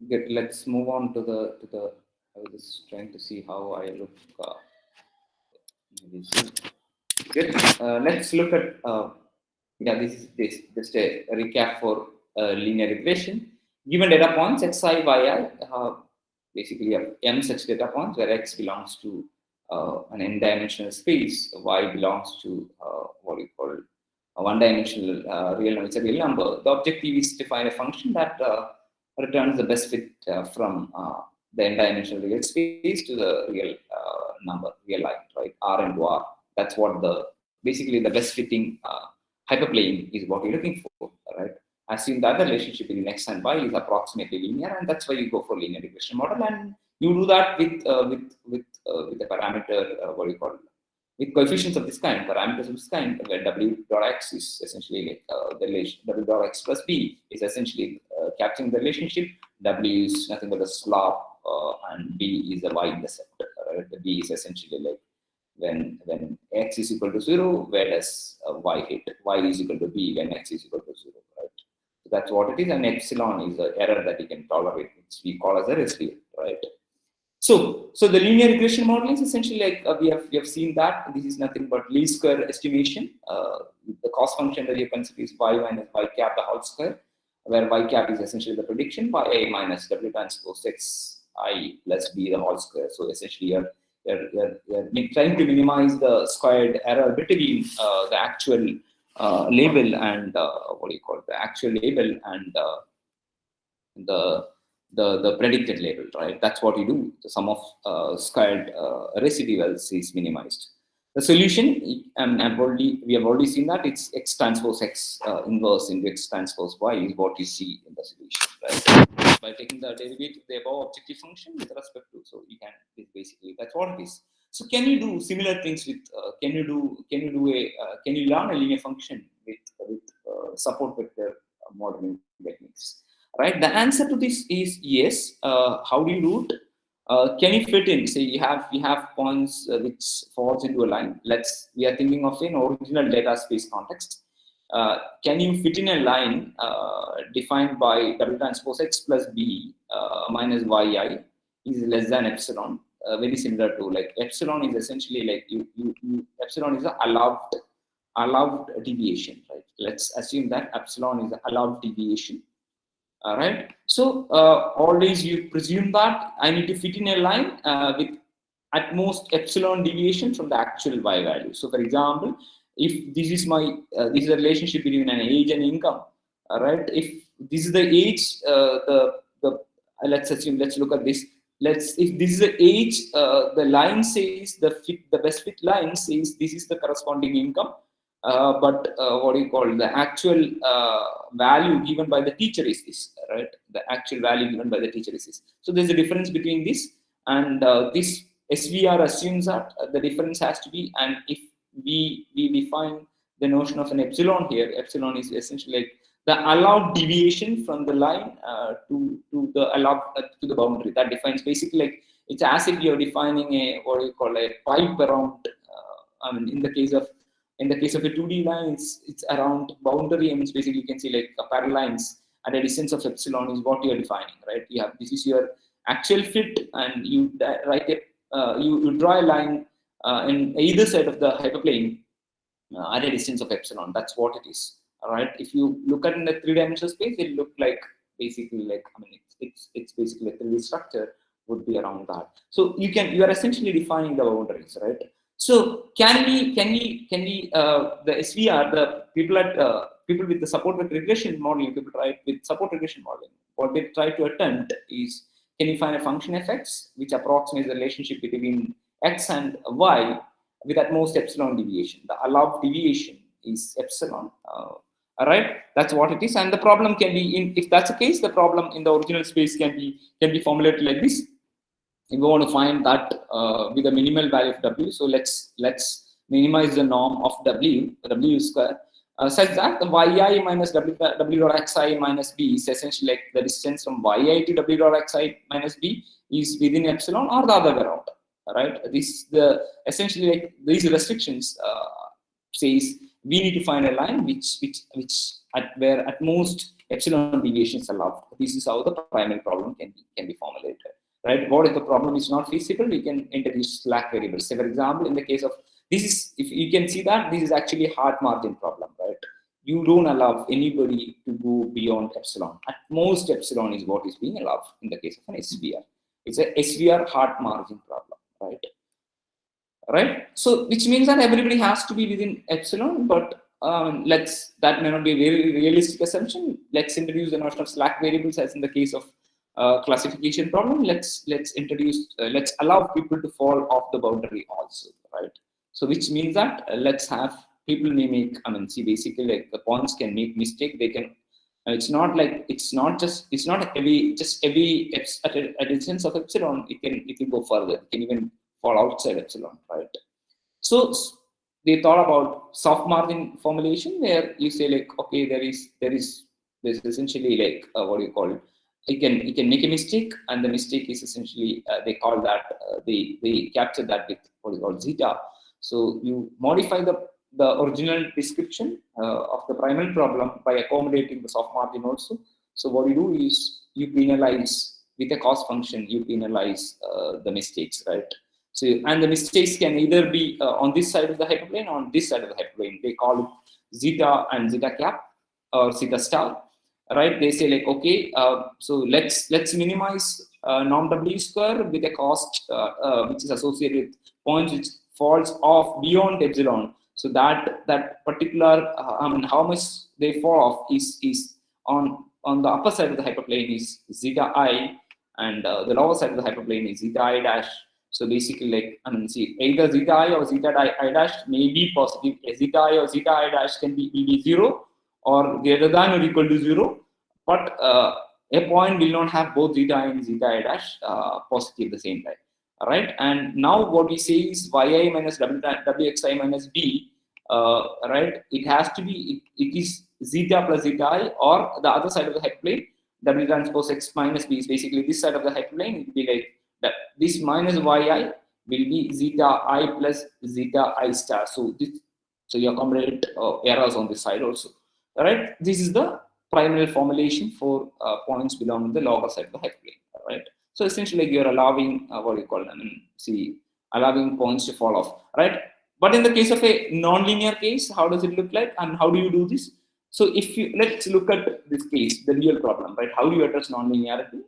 Good. Let's move on to the. I was just trying to see how I look. Maybe see. Good. Let's look at. Yeah, this is just a recap for linear regression. Given data points xi, yi, basically you have m such data points where x belongs to an n-dimensional space, y belongs to what we call a one-dimensional real number. It's a real number. The objective is to find a function that returns the best fit from the n-dimensional real space to the real number, real line, right? R into R. That's what the basically the best fitting hyperplane is what you're looking for, right? Assume that the relationship between x and y is approximately linear, and that's why you go for linear regression model, and you do that with a parameter what do you call it? With coefficients of this kind, parameters of this kind, where w dot x is essentially like the relation w dot x plus b is essentially capturing the relationship. W is nothing but a slope, and b is the y-intercept. Right? The b is essentially like when x is equal to 0, where does y hit? Y is equal to b when x is equal to 0, right? So that's what it is, and epsilon is the error that you can tolerate, which we call as a residual, right? So the linear regression model is essentially like we have seen that this is nothing but least square estimation. The cost function that you consider is y minus y cap the whole square, where y cap is essentially the prediction by a minus w transpose x I plus b the whole square. So essentially you're trying to minimize the squared error between the actual label and what do you call it? The actual label and the the predicted label, right? That's what you do. The sum of squared residuals is minimized. The solution, we have already seen that it's x transpose x inverse into x transpose y is what you see in the solution, right? By taking the derivative of the above objective function with respect to, so you can basically that's what it is. So can you do similar things with? Can you learn a linear function with support vector modeling techniques? Right, the answer to this is yes. How do you do it? Can you fit in, say you have points which falls into a line. We are thinking of an original data space context. Can you fit in a line defined by w transpose x plus b minus yi is less than epsilon? Very similar to like epsilon is essentially like epsilon is a allowed deviation, right? Let's assume that epsilon is a allowed deviation. All right. So always you presume that I need to fit in a line with at most epsilon deviation from the actual y value. So, for example, if this is this is a relationship between an age and income. All right. If this is the age, let's look at this. If this is the age, the line says the best fit line says this is the corresponding income. But what do you call the actual value given by the teacher is this, right? The actual value given by the teacher is this. So there's a difference between this and this SVR assumes that the difference has to be, and if we define the notion of an epsilon here, epsilon is essentially like the allowed deviation from the line to the allowed to the boundary. That defines basically like it's as if you're defining a what do you call a pipe around. I mean, in the case of a 2D line, it's around boundary, and it's basically you can see like parallel lines at a distance of epsilon is what you're defining, right? You have this is your actual fit, and you write it. You draw a line in either side of the hyperplane at a distance of epsilon. That's what it is. All right. If you look at in the three-dimensional space, it look like basically like I mean it's basically a 3D structure would be around that. So you are essentially defining the boundaries, right? So can we the SVR, the people with the support with regression modeling, people try with support regression modeling, what they try to attempt is can you find a function fx which approximates the relationship between x and y with at most epsilon deviation. The allowed deviation is epsilon. All right, that's what it is, and the problem can be if that's the case, the problem in the original space can be formulated like this. If we want to find that with a minimal value of w, so let's minimize the norm of w square such that the yi minus w dot xi minus b is essentially like the distance from yi to w dot xi minus b is within epsilon or the other way around. Right? This the essentially like these restrictions says we need to find a line which at where at most epsilon deviation is allowed. This is how the primary problem can be formulated, right? What if the problem is not feasible? We can introduce slack variables. Say, for example, in the case of this is, if you can see that this is actually a hard margin problem, right? You don't allow anybody to go beyond epsilon. At most, epsilon is what is being allowed in the case of an SVR. It's a SVR hard margin problem, right? Right. So, which means that everybody has to be within epsilon, but that may not be a very realistic assumption. Let's introduce the notion of slack variables, as in the case of classification problem. Let's introduce, let's allow people to fall off the boundary also, right? So, which means that let's have people may make, see, basically, like the points can make mistake. They can. It's not like it's not every at a distance of epsilon. It can go further. It can even fall outside epsilon, right? So they thought about soft margin formulation, where you say like, okay, there's essentially like what do you call it? You can make a mistake, and the mistake is essentially they call that they capture that with what is called zeta. So you modify the original description of the primary problem by accommodating the soft margin also. So what you do is you penalize with a cost function. You penalize the mistakes, right? So, and the mistakes can either be on this side of the hyperplane or on this side of the hyperplane. They call it zeta and zeta cap or zeta star, right? They say like, okay, so let's minimize norm W square with a cost which is associated with points which falls off beyond epsilon. So that particular, how much they fall off is on the upper side of the hyperplane is zeta I, and the lower side of the hyperplane is zeta I dash. So basically, like, see, either zeta I or zeta I dash may be positive. Zeta I or zeta I dash can be 0 or greater than or equal to 0, but a point will not have both zeta I and zeta I dash positive at the same time. All right, and now what we say is yi minus wxi minus b, right? It has to be, it is zeta plus zeta I, or the other side of the hyperplane, w transpose x minus b is basically this side of the hyperplane. It will be like that this minus yi will be zeta I plus zeta I star. So you accommodate errors on this side also. All right, this is the primary formulation for points belonging to the lower side of the hyperplane. All right. So essentially, like, you're allowing what do you call it? Allowing points to fall off, right? But in the case of a non-linear case, how does it look like, and how do you do this? So let's look at this case, the real problem, right? How do you address non-linearity?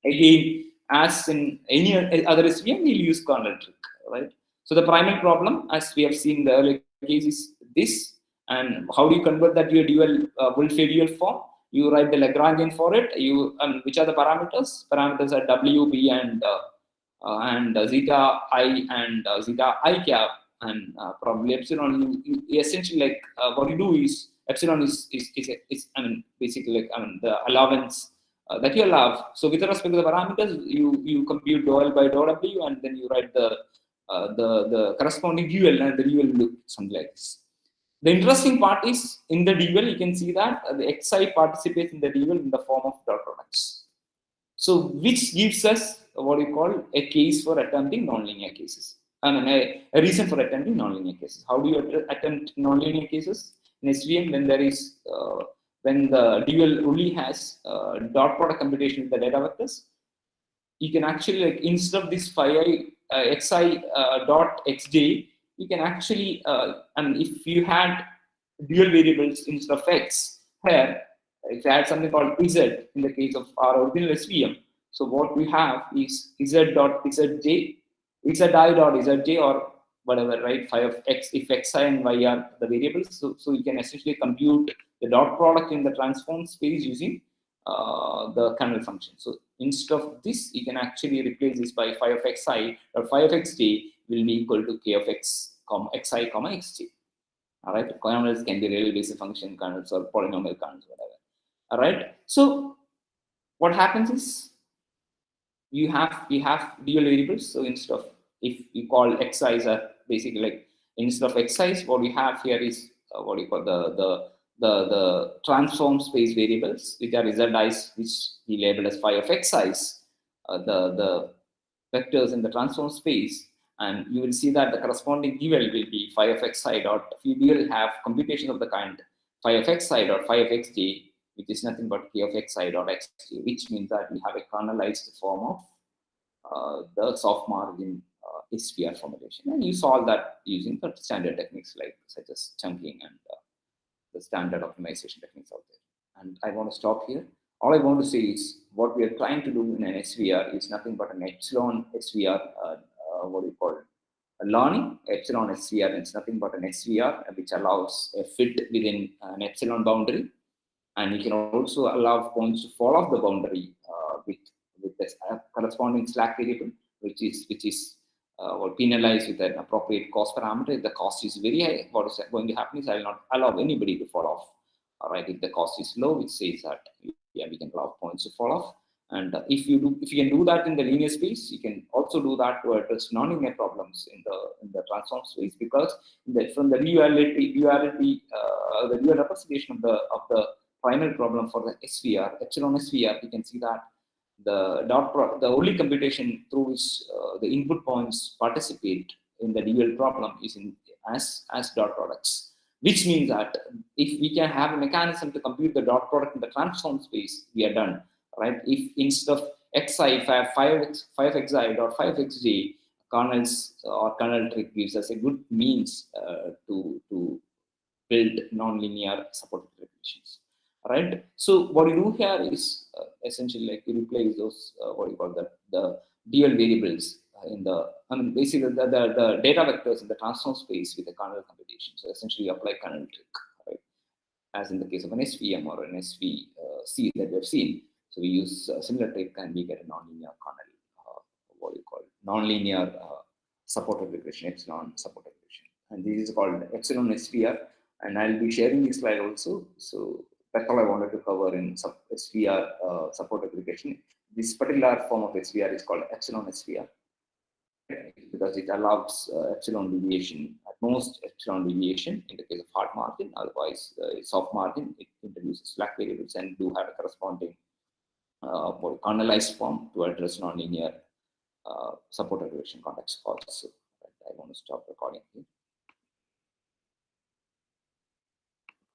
Again, as in any other SVM, we'll use corner trick, right? So the primary problem, as we have seen in the earlier case, is this, and how do you convert that to a dual Wolff-dual form? You write the Lagrangian for it. Which are the parameters? Parameters are W, B, and zeta I and zeta I cap, and probably epsilon. You essentially, like, what you do is epsilon is basically like the allowance that you allow. So with respect to the parameters, you compute dou L by dou W, and then you write the corresponding dual, and the dual will look something like this. The interesting part is in the dual, you can see that the xi participates in the dual in the form of dot products. So, which gives us what we call a case for attempting nonlinear cases. A reason for attempting nonlinear cases. How do you attempt nonlinear cases in SVM when there is when the dual only has dot product computation with the data vectors? You can actually, like, instead of this phi xi dot xj, you can actually, if you had dual variables instead of x here, if you had something called z in the case of our original SVM, so what we have is z dot zj, zi dot zj, or whatever, right? Phi of x, if xi and y are the variables, so you can essentially compute the dot product in the transform space using the kernel function. So instead of this, you can actually replace this by phi of xi, or phi of xj will be equal to k of x, xi, xj. All right, kernels can be real basic function kernels or polynomial kernels, whatever. All right. So what happens is you have dual variables. So instead of, if you call xi's are basically like, instead of xi's, what we have here is what we call the transform space variables, which are zi's, which we label as phi of xi's, the vectors in the transform space, and you will see that the corresponding dual will be phi of xi dot. If you will have computation of the kind phi of xi dot phi of xj which is nothing but k of xi dot xj, which means that we have a kernelized form of the soft margin SVR formulation. And you solve that using the standard techniques like such as chunking and the standard optimization techniques out there. And I want to stop here. All I want to say is what we are trying to do in an SVR is nothing but an epsilon SVR, what do you call it? A learning epsilon SVR, and it's nothing but an SVR which allows a fit within an epsilon boundary, and you can also allow points to fall off the boundary with the corresponding slack variable, which is or penalized with an appropriate cost parameter. If the cost is very high, what is going to happen is I will not allow anybody to fall off. All right, if the cost is low, it says that yeah, we can allow points to fall off. And if you can do that in the linear space, you can also do that to address nonlinear problems in the transform space, because from the the real representation of the final problem for the SVR, epsilon SVR, you can see that the only computation through which the input points participate in the dual problem is as dot products, which means that if we can have a mechanism to compute the dot product in the transform space, we are done, right? If instead of xi, if I have 5xi dot 5xj, kernels or kernel trick gives us a good means to build nonlinear supported regressions. Right. So what you do here is essentially like you replace those what you call the dual variables basically the data vectors in the transform space with the kernel computation. So essentially you apply kernel trick, right? As in the case of an SVM or an SVC that we have seen. So we use a similar trick and we get a nonlinear kernel, what you call nonlinear supported regression, epsilon supported regression, and this is called epsilon SVR. And I'll be sharing this slide also. So that's all I wanted to cover in SVR support aggregation. This particular form of SVR is called epsilon SVR because it allows epsilon deviation, at most epsilon deviation in the case of hard margin. Otherwise, soft margin, it introduces slack variables and do have a corresponding kernelized form to address nonlinear support aggregation context also. Right. I want to stop recording here.